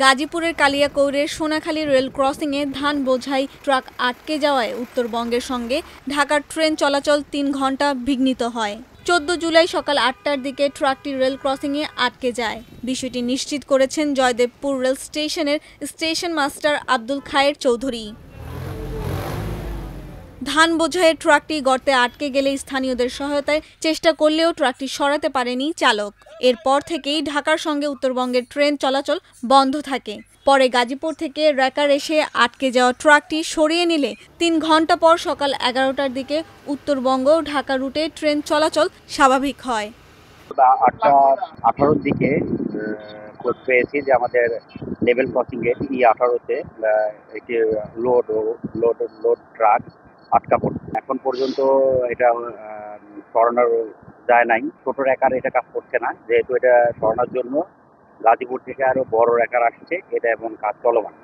গাজীপুরের কালিয়াকৈরের সোনাখালী রেল ক্রসিংয়ে ধান বোঝাই ট্রাক আটকে যাওয়ায় উত্তরবঙ্গের সঙ্গে ঢাকার ট্রেন চলাচল ৩ ঘন্টা বিঘ্নিত হয়। ১৪ জুলাই সকাল ৮টার দিকে ট্রাকটি রেল ক্রসিংয়ে আটকে যায়। বিষয়টি নিশ্চিত করেছেন জয়দেবপুর রেল স্টেশনের স্টেশন মাস্টার আব্দুল খায়ের চৌধুরী। ধান বোঝাইয়ের ট্রাকটি গর্তে আটকে গেলে স্থানীয়দের সহায়তায় চেষ্টা করলেও ট্রাকটি সরাতে পারেনি চালক। এরপর থেকেই ঢাকার সঙ্গে উত্তরবঙ্গের ট্রেন চলাচল বন্ধ থাকে। পরে গাজীপুর থেকে রেকার এসে আটকে যাওয়া ট্রাকটি সরিয়ে নিলে ৩ ঘন্টা পর সকাল ১১টার দিকে উত্তরবঙ্গ ঢাকা রুটে ট্রেন চলাচল স্বাভাবিক হয়। ৮টা ১৮-র দিকে খোঁজ পেয়েছি যে আমাদের লেভেল ক্রসিং এ ই-১৮-তে একটি লোড লোড লোড ট্রাক আটকা পড়ছে। এখন পর্যন্ত এটা সরানো যায় নাই। ছোট রেকার এটা কাজ করছে না, যেহেতু এটা সরানোর জন্য গাজীপুর থেকে আরো বড় রেকার আসছে, এটা এখন কাজ চলমান।